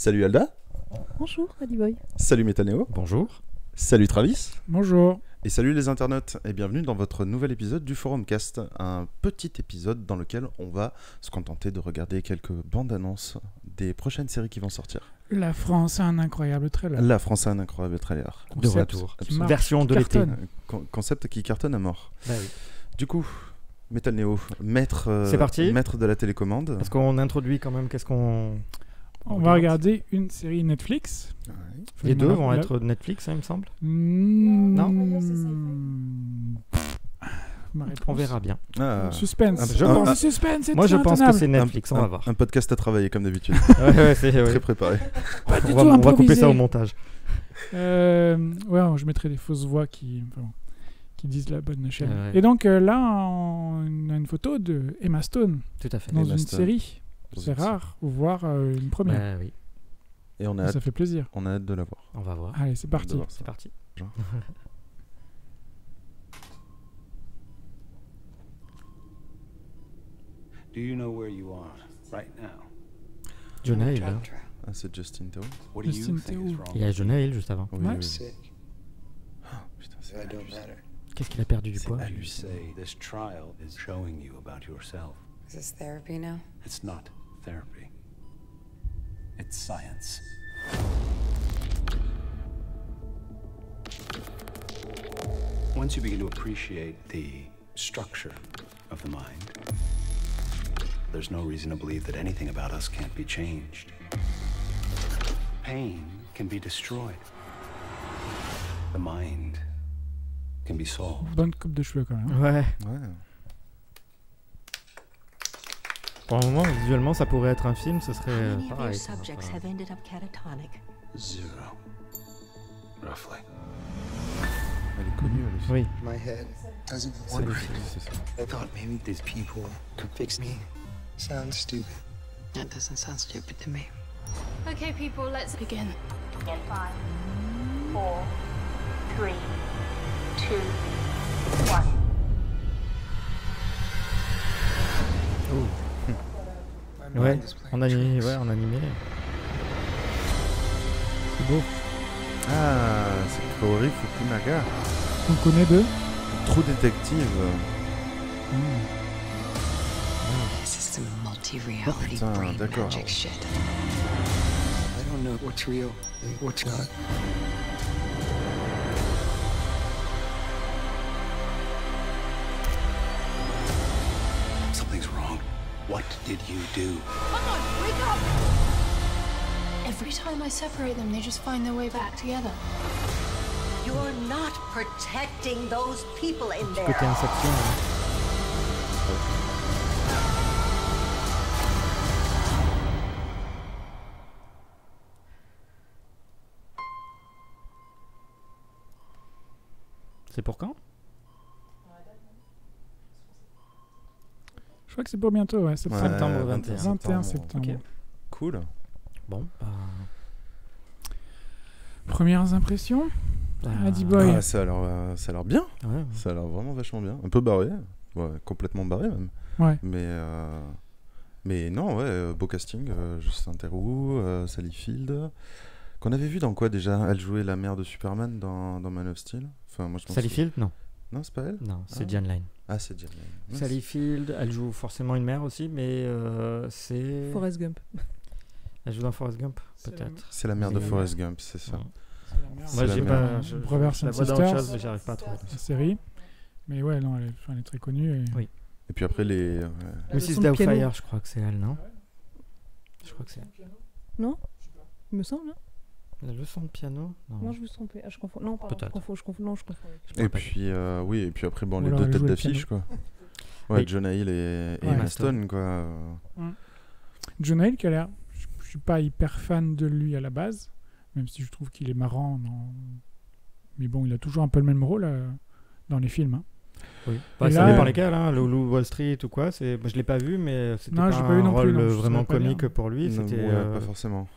Salut Alda. Bonjour, Adi Boy. Salut Métanéo. Bonjour. Salut Travis. Bonjour. Et salut les internautes. Et bienvenue dans votre nouvel épisode du Forumcast. Un petit épisode dans lequel on va se contenter de regarder quelques bandes annonces des prochaines séries qui vont sortir. La France a un incroyable trailer. La France a un incroyable trailer. De retour. qui marche, Version de qui l'été. cartonne. Concept qui cartonne à mort. Bah oui. Du coup, Métanéo, maître, C'est parti. maître de la télécommande. Parce qu'on introduit quand même qu'est-ce qu'on... On va regarder une série Netflix. Ouais. Les deux vont être de Netflix, hein, il me semble. Non. Ma réponse. On verra bien. Ah. Suspense. Ah, je pense- Suspense, c'est Moi, je pense que intenable. c'est Netflix, on va un, voir. un podcast à travailler comme d'habitude. Ouais, c'est... Très ouais. préparé. Pas du On tout va couper improvisé. ça au montage. Ouais, je mettrai des fausses voix qui disent la bonne chaîne. Ouais. Et donc là, on a une photo de Emma Stone Tout à fait. dans Emma une Stone. série. Dans C'est une rare, voir une première. Bah oui, Et on a Ça hâte, fait plaisir. on a hâte de la voir. on va voir. Allez, c'est parti. De voir ça. C'est parti. Do you know where you are right now? Jonah Hill. hein. Ah, c'est Justin Theroux. What do you Justin think is Theroux. wrong? Il y a Jonah Hill juste avant. Oui, Ouais. oui, I'm oui. sick. Putain, c'est I don't hallucinant. matter. Qu'est-ce qu'il a perdu du C'est poids? You say this trial is showing you about yourself. Is this therapy now? It's not therapy. It's science. Once you begin to appreciate the structure of the mind, there's no reason to believe that anything about us can't be changed. Pain can be destroyed. The mind can be solved. Bonne coupe de cheveux quand même. Ouais. Ouais. Pour le moment, visuellement, ça pourrait être un film, ce serait How many of your pareil. subjects have ended up catatonic? 0. Roughly. Elle est connue, elle aussi. Oui. My head doesn't C'est work. Lucie, c'est ça. I thought maybe these people could fix me. Sounds stupid. That doesn't sound stupid to me. Okay, people, let's begin. In 5, 4, 3, 2, 1. My Ouais, mind is playing en animé. tricks. Ouais, en animé. C'est beau. Ah, c'est Kaori Fukunaga. On connaît deux. True Detective. This is some multi-reality Putain, brain d'accord. magic shit. I don't know what's real and what's not. Something's wrong. What did you do? Come on, wake up! Every time I separate them, they just find their way back together. You're not protecting those people in there. Côté Inception. hein. C'est pour quand? Je crois que c'est pour bientôt, ouais. Septembre. Septembre 21 21 septembre. Ok. Cool. Bon, bah... Premières impressions. Ah, Adi Boy. Ah, ça a l'air bien. Ouais. Ça a l'air vraiment vachement bien. Un peu barré. Ouais, complètement barré même. Ouais. Mais non, ouais, beau casting. Justin Theroux, Sally Field. Qu'on avait vu dans quoi déjà? Elle jouait la mère de Superman dans Man of Steel. Enfin, moi, je pense Sally que- Field? Non. Non, c'est pas elle? Non, c'est Ah. Diane Lane. Ah, c'est Jen Lane. Sally Field, elle joue forcément une mère aussi, mais c'est... Forrest Gump. Elle joue dans Forrest Gump, C'est la peut-être. C'est la mère de Mais- Forrest Gump, c'est ça. Ouais. C'est Moi, la j'ai mère. pas... Brothers je la and vois dans autre Sisters. chose, mais j'arrive pas à trouver. La série. Mais ouais, non, elle est très connue. Et... Oui. Et puis après, les. Elle joue Mrs. son piano. Doubtfire, je crois que c'est elle, non? Je crois que c'est elle. Non Il me semble, hein. La leçon de piano? Non, je me suis trompée. Ah, je confonds. Non, pardon, Peut-être. je confonds. Non, je confonds. Et puis, oui, et puis après, bon, Ou les alors deux elle têtes joue le d'affiche, quoi. Ouais, Oui. Jonah Hill et Ouais. Emma Stone, quoi. Jonah Hill, qui a l'air. Je suis pas hyper fan de lui à la base, même si je trouve qu'il est marrant. Mais bon, il a toujours un peu le même rôle dans les films. Hein. Oui. Bah, Et ça là, dépend lesquels, hein. Loulou Wall Street ou quoi. C'est... Moi, je l'ai pas vu, mais c'était Non, pas j'ai un pas vu non plus, rôle non, je vraiment saurais pas comique dire. pour lui. Non, C'était, ouais, pas forcément.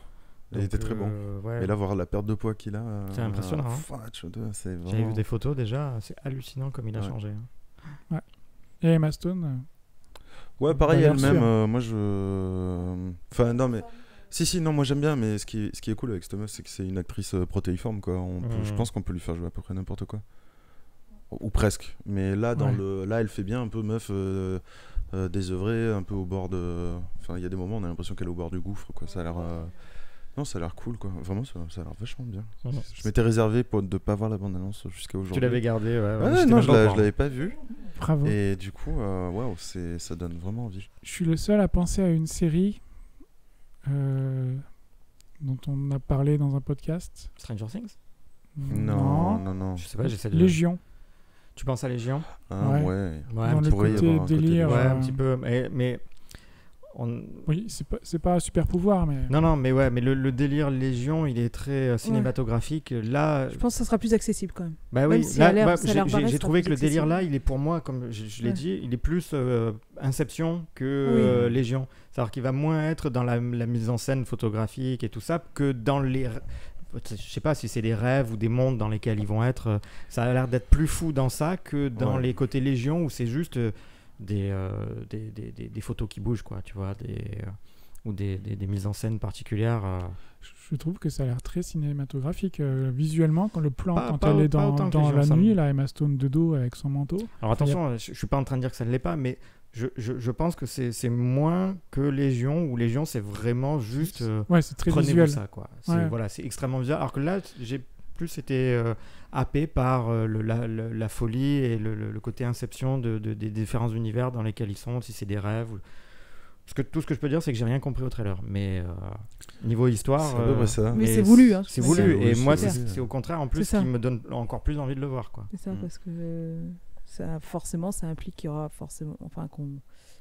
Il donc, était très bon. ouais. Et là, voir la perte de poids qu'il a. C'est impressionnant, hein. C'est J'avais vraiment. vu des photos déjà, c'est hallucinant comme il a Ouais. changé. hein. Et Emma Stone. Ouais, pareil, Bah, bien elle-même, sûr. moi je. Enfin, non, mais Si, non, moi j'aime bien, mais ce qui est cool avec cette meuf, c'est que c'est une actrice protéiforme, quoi. Je pense qu'on peut lui faire jouer à peu près n'importe quoi. Ou presque. Mais là, là, elle fait bien un peu meuf désœuvrée, un peu au bord de... Enfin, il y a des moments où on a l'impression qu'elle est au bord du gouffre, quoi. Ça a l'air... Non, ça a l'air cool, quoi. Vraiment, ça a l'air vachement bien. Je m'étais réservé de ne pas voir la bande-annonce jusqu'à aujourd'hui. Tu l'avais gardé, ouais. Non, je l'avais pas vu. Bravo. Et du coup, waouh, ça donne vraiment envie. Je suis le seul à penser à une série dont on a parlé dans un podcast. Stranger Things ? Non. Je sais pas, j'essaie de... Légion. Tu penses à Légion ? Ouais. Dans le côté délire. Ouais, un petit peu. Mais oui, c'est pas super pouvoir, mais... Non, mais le délire Légion, il est très cinématographique. Là, je pense que ça sera plus accessible quand même. Bah oui, si là, j'ai trouvé que le délire là, il est pour moi, comme je l'ai dit, il est plus Inception que Légion. C'est-à-dire qu'il va moins être dans la mise en scène photographique et tout ça que dans les... Je sais pas si c'est des rêves ou des mondes dans lesquels ils vont être. Ça a l'air d'être plus fou dans ça que dans les côtés Légion où c'est juste... des photos qui bougent, quoi, tu vois, ou des mises en scène particulières. Je trouve que ça a l'air très cinématographique visuellement, quand le plan, elle est dans la nuit, là, Emma Stone de dos avec son manteau. Alors attention, je suis pas en train de dire que ça ne l'est pas, mais je pense que c'est moins que Légion, où Légion c'est vraiment juste c'est très visuel, ça, quoi. C'est extrêmement visuel, alors que là j'ai plus été happé par la folie et le côté inception des différents univers dans lesquels ils sont, si c'est des rêves. Parce que tout ce que je peux dire, c'est que j'ai rien compris au trailer. Mais niveau histoire... C'est à peu près ça. Mais c'est voulu. Hein, c'est voulu. Et moi, c'est au contraire, en plus, qui me donne encore plus envie de le voir, quoi. C'est ça, parce que forcément, ça implique qu'il y aura forcément... Enfin,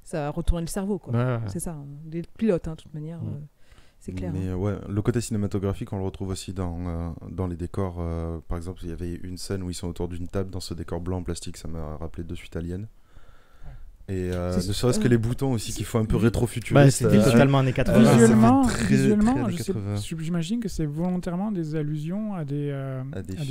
ça va retourner le cerveau, quoi. Ouais. C'est ça. Des pilotes, de toute manière... C'est clair. Mais le côté cinématographique, on le retrouve aussi dans les décors. Par exemple, il y avait une scène où ils sont autour d'une table dans ce décor blanc en plastique, ça m'a rappelé de suite Alien. Et ne serait-ce que les boutons aussi qui font un peu rétro-futuriste. C'était totalement années 80. Visuellement, j'imagine que c'est volontairement des allusions à des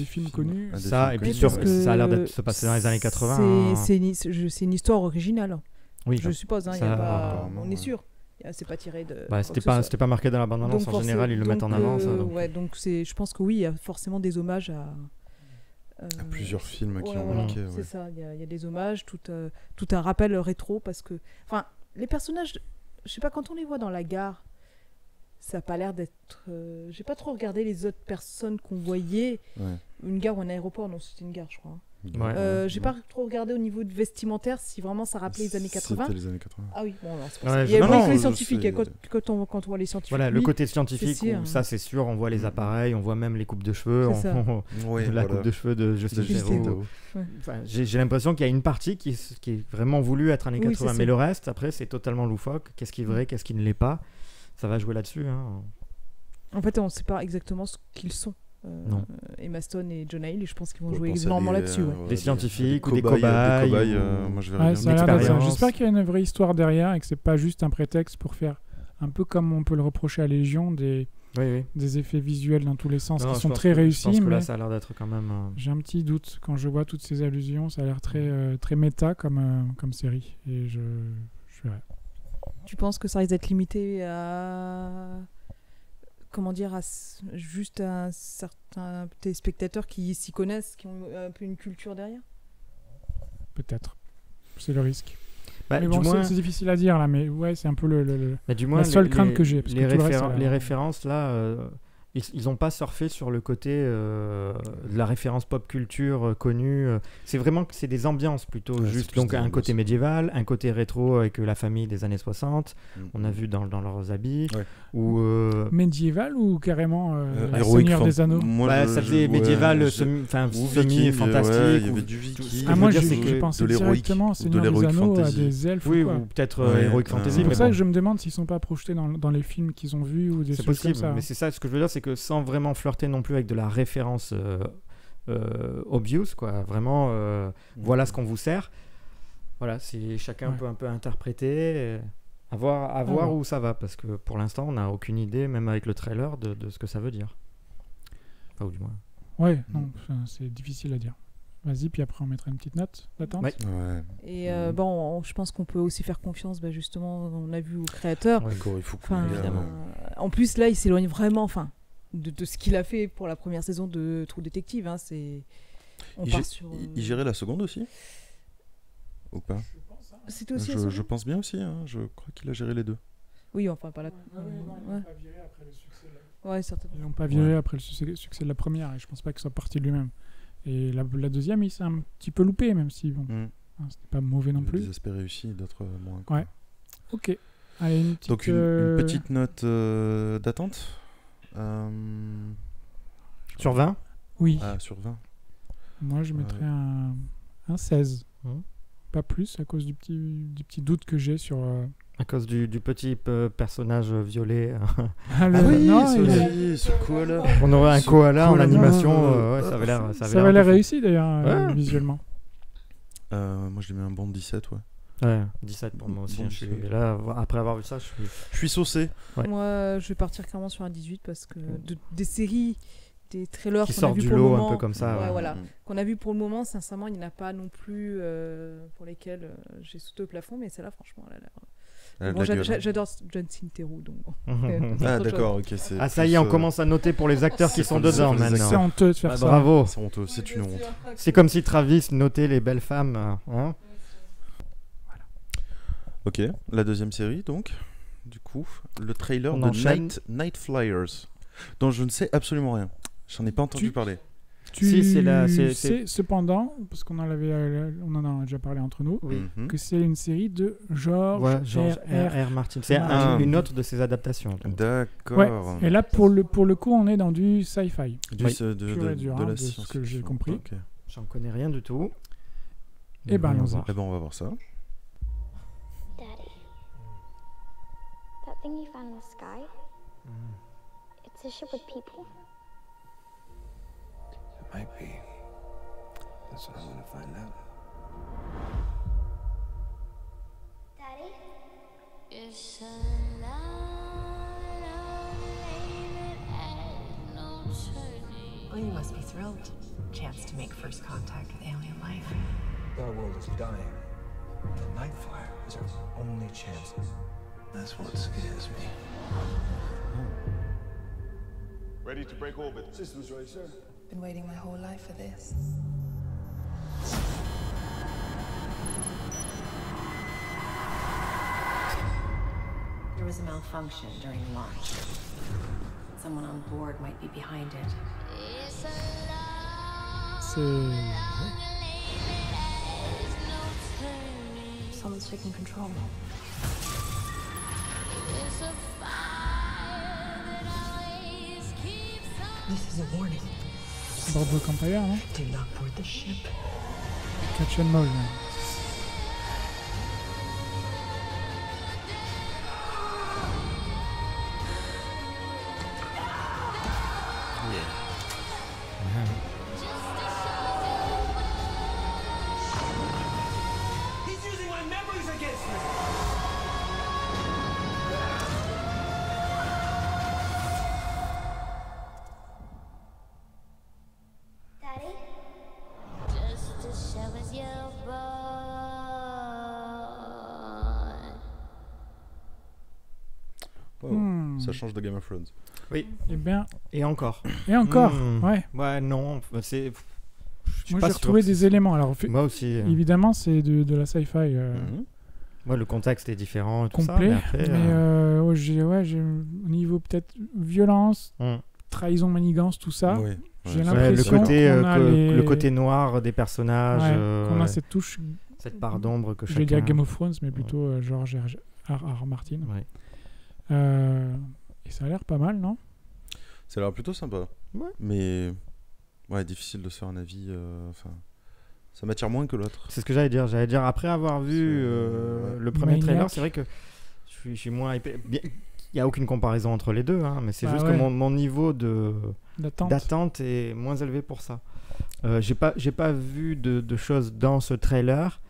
films connus. Ça, et puis ça a l'air de se passer dans les années 80. C'est une histoire originale. Oui, je suppose, on est sûr. C'est pas tiré de... c'était pas marqué dans la bande-annonce, en général ils le mettent en avant. Donc je pense que oui, il y a forcément des hommages à plusieurs films qui ont marqué. C'est ça, il y a des hommages, tout un rappel rétro, parce que... Enfin, les personnages, je sais pas, quand on les voit dans la gare, ça a pas l'air d'être... J'ai pas trop regardé les autres personnes qu'on voyait. Une gare ou un aéroport, non, c'était une gare, je crois. J'ai pas trop regardé au niveau de vestimentaire si vraiment ça rappelait les années 80. C'était les années 80. Ah oui, bon, alors c'est pour ça. Il y a les scientifiques, quand on voit les scientifiques. Voilà, le côté scientifique, ça c'est sûr, on voit les appareils, on voit même les coupes de cheveux, la coupe de cheveux de Justin Theroux. J'ai l'impression qu'il y a une partie qui est vraiment voulue être années 80, mais le reste, après, c'est totalement loufoque. Qu'est-ce qui est vrai, qu'est-ce qui ne l'est pas, ça va jouer là-dessus. En fait, on ne sait pas exactement ce qu'ils sont. Emma Stone et John Hale, et je pense qu'ils vont jouer énormément là-dessus. Des scientifiques ou des cobayes. Moi, je verrais bien l'expérience. J'espère qu'il y a une vraie histoire derrière et que c'est pas juste un prétexte pour faire un peu comme on peut le reprocher à Légion, des effets visuels dans tous les sens qui sont très réussis. Je pense que là, ça a l'air d'être quand même... J'ai un petit doute quand je vois toutes ces allusions. Ça a l'air très méta comme série. Et je verrai. Tu penses que ça risque d'être limité à... Comment dire, juste à certains téléspectateurs qui s'y connaissent, qui ont un peu une culture derrière? Peut-être. C'est le risque. Mais bon, c'est difficile à dire là, mais ouais, c'est un peu la seule crainte que j'ai. Parce que les références là, ils n'ont pas surfé sur le côté de la référence pop culture connue. C'est vraiment que c'est des ambiances plutôt, juste donc un côté médiéval, un côté rétro avec la famille des années 60. On a vu dans leurs habits. Ou médiéval ou carrément Seigneur des Anneaux. Ça faisait médiéval, semi-fantastique. Il y avait du viking. Moi, je pensais directement Seigneur des Anneaux à des elfes. Oui, ou peut-être Heroic Fantasy. C'est pour ça que je me demande s'ils ne sont pas projetés dans les films qu'ils ont vus ou des choses comme ça. Mais c'est ça, ce que je veux dire, c'est que sans vraiment flirter non plus avec de la référence obvious, quoi. Vraiment, voilà ce qu'on vous sert. Voilà, si chacun peut un peu interpréter, à voir où ça va, parce que pour l'instant, on n'a aucune idée, même avec le trailer, de ce que ça veut dire. Enfin, ou du moins. Ouais, non, c'est difficile à dire. Vas-y, puis après on mettra une petite note d'attente. Et je pense qu'on peut aussi faire confiance, justement, on a vu au créateur. En plus, là, il s'éloigne vraiment de ce qu'il a fait pour la première saison de True Detective. Hein, on part sur... Il gérait la seconde aussi ? Ou pas ? C'était aussi la seconde ? Je pense bien aussi, hein. Je crois qu'il a géré les deux. Oui, enfin, pas la... Ils l'ont pas viré après le succès. Ouais, certainement. Ils l'ont pas viré après le succès de la première, et je pense pas qu'il soit parti de lui-même. Et la deuxième, il s'est un petit peu loupé, même si bon, c'était pas mauvais non plus. Des aspects réussis, d'autres moins. Ouais. Ok. Allez, une petite, donc une petite note d'attente sur 20 ? Oui. Ah, sur 20. Moi, je mettrais un 16. Pas plus, à cause du petit doute que j'ai sur... À cause du petit personnage violet. Oui, non, ce koala. On aurait un koala en animation, ça avait l'air... Ça avait l'air réussi d'ailleurs, visuellement. Moi, je lui mets un bon 17, ouais. Ouais, 17 pour moi aussi. Bon, là, après avoir vu ça, je suis saucé. Ouais. Moi, je vais partir clairement sur un 18 parce que des séries, des trailers qui qu'on a vu du pour lot le moment, un peu comme ça. Voilà, qu'on a vu pour le moment, sincèrement, il n'y en a pas non plus pour lesquels j'ai sauté au plafond, mais celle-là, franchement, elle a l'air... J'adore John Sintero, donc ah d'accord, ok. Ah ça y est, on commence à noter pour les acteurs qui sont dedans maintenant. C'est honteux de faire ça. Bravo. C'est honteux, c'est une honte. C'est comme si Travis notait les belles femmes. Hein. Voilà. Ok, la deuxième série donc. Du coup, le trailer de Night Flyers, dont je ne sais absolument rien. J'en ai pas entendu parler. Tu sais cependant, parce qu'on en a déjà parlé entre nous, que c'est une série de George R. Martin. C'est une autre de ses adaptations. D'accord. Ouais. Et là, pour le coup, on est dans du sci-fi. De la science, ce que j'ai compris. Okay. J'en connais rien du tout. Et ben, allons-y. On va voir ça. Daddy, that thing you found in the sky, it's a ship with people. Might be. That's what I'm gonna find out. Daddy? It's a lot of living and no turning. Well, you must be thrilled. Chance to make first contact with alien life. Our world is dying. The Night Flyer is our only chance. That's what scares me. Ready to break orbit. Systems ready, sir. Been waiting my whole life for this. There was a malfunction during launch. Someone on board might be behind it. Someone's taking control. This is a warning. Boardwalk Empire, non? Do not board the ship. Catch and Moll. He's using my memories against me. Daddy? Just to show us your boy. Wow. Ça change de Game of Thrones. Oui. Eh bien. Et encore. Ouais. Ouais, non. C'est. Moi, j'ai retrouvé des éléments. Alors, moi aussi. Évidemment, c'est de la sci-fi. Ouais, le contexte est différent. Et tout complet. Ça, mais après, j'ai au niveau peut-être violence, trahison, manigance, tout ça. Ouais. J'ai l'impression le côté noir des personnages. Qu'on a cette touche. Cette part d'ombre que chacun. Je vais dire Game of Thrones, mais plutôt George R. Martin. Ouais. Et ça a l'air pas mal, non? Ça a l'air plutôt sympa. Ouais. Mais ouais, difficile de se faire un avis. Ça m'attire moins que l'autre. C'est ce que j'allais dire. Après avoir vu le premier trailer, c'est vrai que je suis moins hypé. Il n'y a aucune comparaison entre les deux, hein, mais c'est juste que mon niveau d'attente est moins élevé pour ça. J'ai pas vu de choses dans ce trailer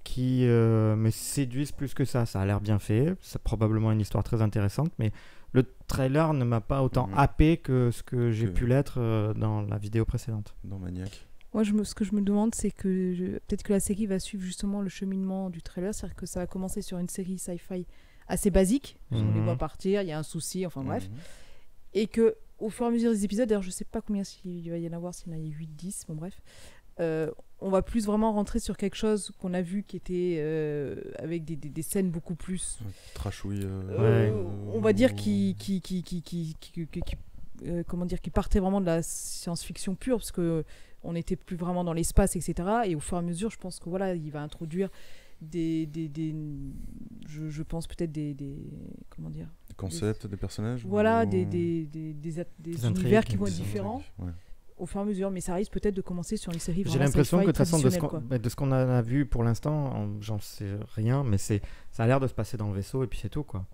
qui me séduisent plus que ça. Ça a l'air bien fait. C'est probablement une histoire très intéressante, mais le trailer ne m'a pas autant happé que ce que j'ai pu l'être dans la vidéo précédente. Dans Maniac. Moi, ce que je me demande, c'est que peut-être que la série va suivre justement le cheminement du trailer, c'est-à-dire que ça va commencer sur une série sci-fi assez basiques. On les Mhm. voit partir, il y a un souci, enfin bref. Et que au fur et à mesure des épisodes, d'ailleurs je sais pas combien il va y en avoir, s'il y en a 8, 10, bon bref, on va plus vraiment rentrer sur quelque chose qu'on a vu qui était avec des scènes beaucoup plus Trashouille. on va dire comment dire, qui partait vraiment de la science-fiction pure, parce que on n'était plus vraiment dans l'espace, etc. Et au fur et à mesure, je pense que voilà, il va introduire je pense peut-être des comment dire, Des concepts, des personnages. voilà, ou- des intrigues, univers qui vont être des différents intrigues, ouais. au fur et à mesure, mais ça risque peut-être de commencer sur une série J'ai vraiment l'impression que sci-fi de toute façon, traditionnelle, de ce qu'on a vu pour l'instant, j'en sais rien, mais ça a l'air de se passer dans le vaisseau et puis c'est tout, quoi.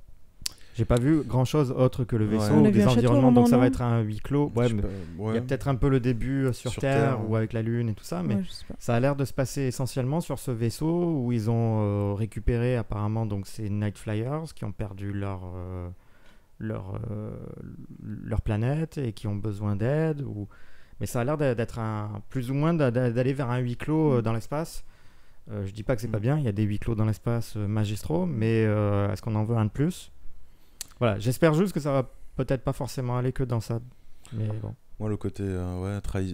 J'ai pas vu grand chose autre que le Ouais. vaisseau On a ou vu des un château à un environnements, donc moment, ça va non être un huis clos. Ouais, Je sais mais pas, il y ouais. a peut-être un peu le début sur Terre ou avec la Lune et tout ça, mais Ouais, je sais pas. ça a l'air de se passer essentiellement sur ce vaisseau où ils ont récupéré apparemment donc ces Night Flyers qui ont perdu leur planète et qui ont besoin d'aide. Mais ça a l'air d'être plus ou moins d'aller vers un huis clos dans l'espace. Je dis pas que c'est pas bien, il y a des huis clos dans l'espace magistraux, mais est-ce qu'on en veut un de plus? Voilà, j'espère juste que ça va peut-être pas forcément aller que dans ça. Mais bon. Moi, le côté,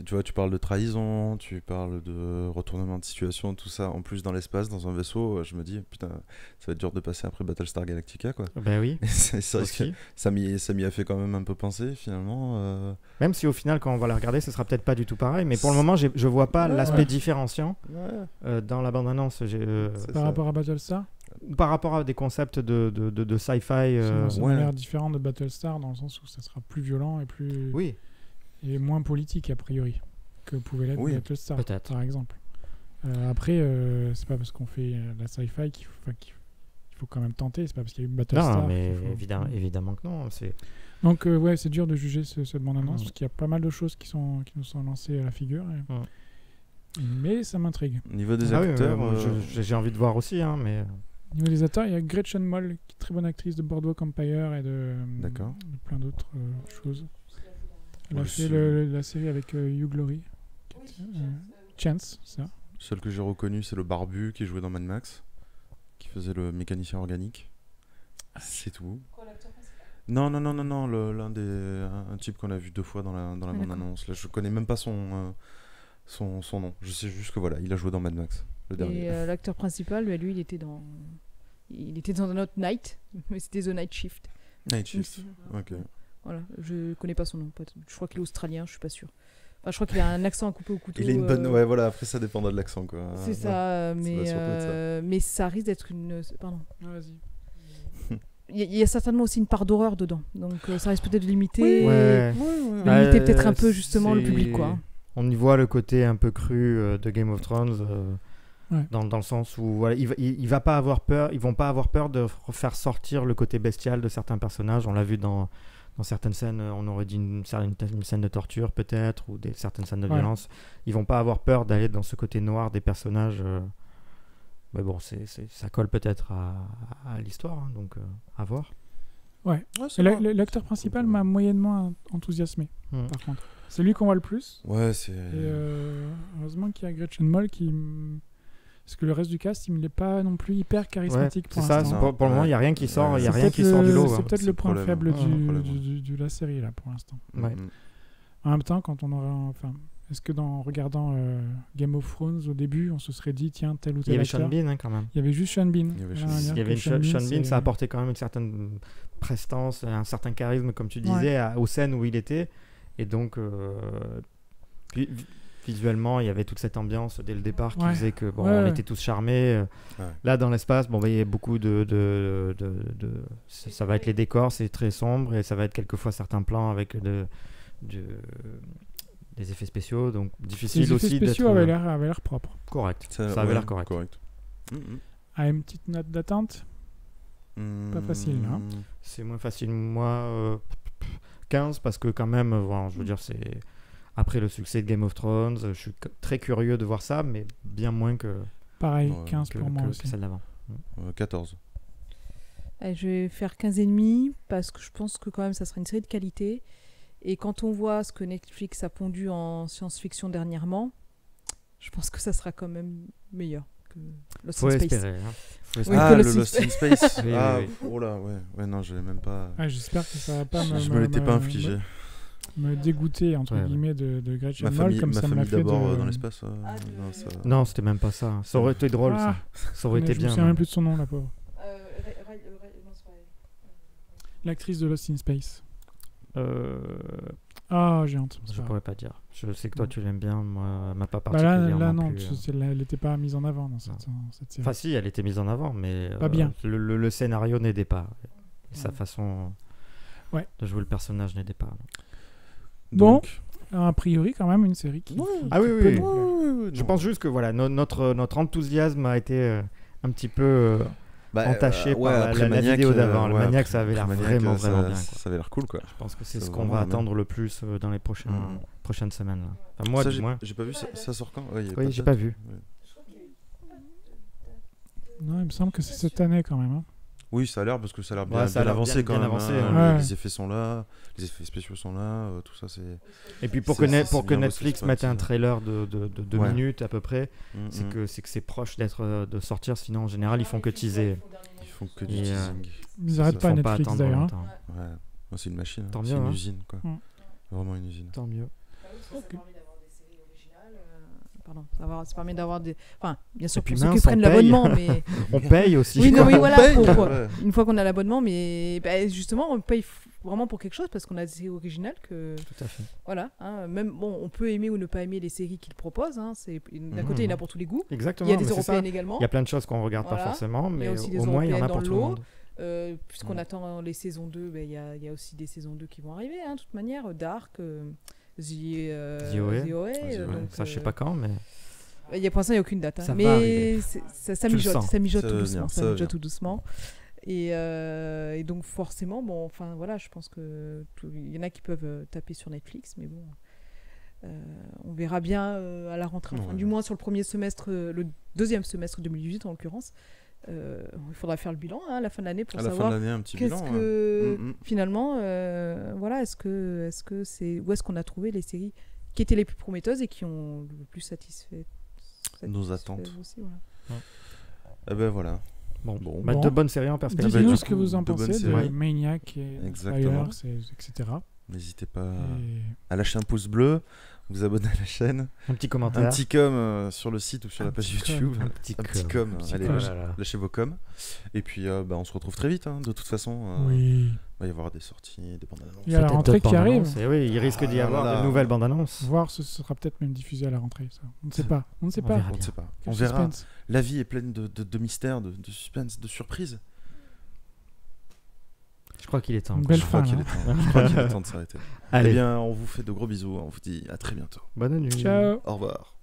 tu vois, tu parles de trahison, tu parles de retournement de situation, tout ça, en plus dans l'espace, dans un vaisseau, je me dis, putain, ça va être dur de passer après Battlestar Galactica, quoi. Ben oui. Et c'est vrai Aussi. que ça m'y a fait quand même un peu penser, finalement. Même si au final, quand on va la regarder, ce sera peut-être pas du tout pareil, mais pour le moment, je vois pas l'aspect différenciant dans la bande-annonce. Par rapport à Battlestar, Par rapport à des concepts de sci-fi. ça a l'air différent de Battlestar dans le sens où ça sera plus violent et plus Oui. et moins politique a priori que pouvait l'être Battlestar, peut-être. par exemple. Après, c'est pas parce qu'on fait la sci-fi qu'il faut quand même tenter. C'est pas parce qu'il y a eu Battlestar. Non, mais qu'il faut- évidemment que non. Donc ouais, c'est dur de juger cette bande-annonce parce qu'il y a pas mal de choses qui nous sont lancées à la figure. Mais ça m'intrigue. Au niveau des Ah oui, acteurs, j'ai envie de voir aussi, hein, mais. Au niveau des acteurs, il y a Gretchen Moll, qui est très bonne actrice de Boardwalk Empire et de plein d'autres choses. Elle a fait la série avec Hugh Laurie. Chance, ça. Celle que j'ai reconnue, c'est le barbu qui jouait dans Mad Max, qui faisait le mécanicien organique. C'est tout. Non, un type qu'on a vu 2 fois dans la bande-annonce. Là, je connais même pas son nom. Je sais juste que voilà, il a joué dans Mad Max, le dernier. Et l'acteur principal, lui, il était dans un autre Night, mais c'était The Night Shift. Night Shift, ok. Voilà, je connais pas son nom. Je crois qu'il est australien, je suis pas sûr. Enfin, je crois qu'il a un accent à couper au couteau. Il a une bonne. Ouais, voilà, après ça dépendra de l'accent, quoi. C'est ça, ouais, mais ça risque d'être une. Pardon. Vas-y. Il y a certainement aussi une part d'horreur dedans, donc ça risque peut-être de limiter, limiter peut-être un peu justement le public, quoi. On y voit le côté un peu cru de Game of Thrones, dans le sens où voilà, il va pas avoir peur, ils vont pas avoir peur de faire sortir le côté bestial de certains personnages. On l'a vu dans certaines scènes, on aurait dit une scène de torture peut-être, ou certaines scènes de violence. Ils vont pas avoir peur d'aller dans ce côté noir des personnages. Mais bon, ça colle peut-être à l'histoire, hein, donc à voir. Ouais. L'acteur principal m'a moyennement enthousiasmé, par contre. C'est lui qu'on voit le plus. Ouais, c'est. Et heureusement qu'il y a Gretchen Moll qui. Parce que le reste du cast, il n'est pas non plus hyper charismatique pour l'instant. C'est ça, pour le moment, il n'y a rien qui sort, du lot. C'est peut-être le point faible de la série, là, pour l'instant. Ouais. En même temps, quand on aura. Enfin, est-ce que en regardant Game of Thrones au début, on se serait dit, tiens, tel ou tel acteur. Il y avait Sean Bean, hein, quand même. Il y avait juste Sean Bean. Il y avait Sean Bean, ça apportait quand même une certaine prestance, un certain charisme, comme tu disais, aux scènes où il était. Et donc, visuellement, il y avait toute cette ambiance dès le départ qui faisait que on était tous charmés. Là, dans l'espace, il y a beaucoup ça va être les décors, c'est très sombre, et ça va être quelquefois certains plans avec des effets spéciaux, donc difficile aussi d'être... Les effets spéciaux avaient l'air propres. Correct, ça avait l'air correct. À une petite note d'attente, pas facile, hein. C'est moins facile. Moi, 15, parce que quand même, je veux dire, c'est... Après le succès de Game of Thrones, je suis très curieux de voir ça, mais bien moins que... Pareil, 15 pour moi aussi. Que celle d'avant. 14. Allez, je vais faire 15,5, parce que je pense que quand même, ça sera une série de qualité. Et quand on voit ce que Netflix a pondu en science-fiction dernièrement, je pense que ça sera quand même meilleur Lost Faut in Space. espérer. Hein. Le Lost in Space. Oui, oui. Oh là, ouais, non, j'ai même pas. J'espère que ça va pas Je me l'étais pas infligé. Me dégoûter entre guillemets de Gretchen Mol comme ma ça me l'a famille fait d'abord dans l'espace. Non, c'était même pas ça. Ça aurait été drôle, ça. Ça aurait été bien. Je me souviens même plus de son nom, la pauvre. L'actrice de Lost in Space. J'ai honte. Je pourrais pas dire. Je sais que toi tu l'aimes bien, moi elle m'a pas Là particulièrement non, plu. elle n'était pas mise en avant dans cette série. Enfin si, elle était mise en avant, mais pas bien. Le scénario n'aidait pas. Et sa façon de jouer le personnage n'aidait pas. Donc, a priori quand même une série qui... Oui. Je pense juste que voilà, notre enthousiasme a été un petit peu entaché par la vidéo d'avant. Le Maniac, ça avait l'air vraiment bien. Ça avait l'air cool, quoi. Je pense que c'est ce qu'on va attendre le plus dans les prochaines semaines. Là. Enfin, moi, du moins. J'ai pas vu, ça sort quand? Oui, j'ai pas vu. Non, il me semble que c'est cette année quand même. Oui, ça a l'air parce que ça a l'air bien avancé quand même. Les effets sont là, les effets spéciaux sont là, tout ça c'est. Et puis pour que Netflix mette un trailer de 2 minutes à peu près, c'est que c'est proche de sortir. Sinon en général ils font que teaser. Ils font que du teasing. Ils n'arrêtent pas Netflix d'ailleurs. Ouais, c'est une machine. Tant c'est mieux, une usine quoi. Vraiment une usine. Tant mieux. Pardon, ça permet d'avoir des. Enfin, bien sûr, pour ceux qui prennent l'abonnement, mais. On paye aussi. Oui, non, oui, voilà. Une fois qu'on a l'abonnement, mais justement, on paye vraiment pour quelque chose parce qu'on a des séries originales que. Tout à fait. Voilà. Même, bon, on peut aimer ou ne pas aimer les séries qu'ils proposent. D'un côté, il y en a pour tous les goûts. Exactement. Il y a des européennes également. Il y a plein de choses qu'on ne regarde pas forcément, mais au moins, il y en a pour tout le monde. Puisqu'on attend les saisons 2, il y a aussi des saisons 2 qui vont arriver, de toute manière. Dark. The OA. Ça, je sais pas quand, mais. Pour l'instant, il n'y a aucune date. Mais ça mijote tout doucement. Et donc, forcément, je pense qu'il y en a qui peuvent taper sur Netflix, mais bon. On verra bien à la rentrée, du moins sur le premier semestre, le deuxième semestre 2018 en l'occurrence. Il faudra faire le bilan à la fin de l'année pour savoir finalement est-ce que c'est où est-ce qu'on a trouvé les séries qui étaient les plus prometteuses et qui ont le plus satisfait nos attentes aussi, voilà. De bonnes séries en perspective. Dites-nous ce que vous en pensez de Maniac et Fire, etc. N'hésitez pas à lâcher un pouce bleu, vous abonner à la chaîne, un petit commentaire, un petit com sur le site ou sur la page YouTube, un petit com. Allez, lâchez vos coms. Et puis on se retrouve très vite, de toute façon. Il va y avoir des sorties, des bandes annonces. Il y a la rentrée qui arrive. Oui, il risque d'y avoir de nouvelles bandes annonces. Voir, ce sera peut-être même diffusé à la rentrée. Ça. On ne sait pas. On verra. La vie est pleine de mystères, de suspense, de surprises. Je crois qu'il est temps. Je crois qu'il est temps de s'arrêter. Eh bien, on vous fait de gros bisous. On vous dit à très bientôt. Bonne nuit. Ciao. Au revoir.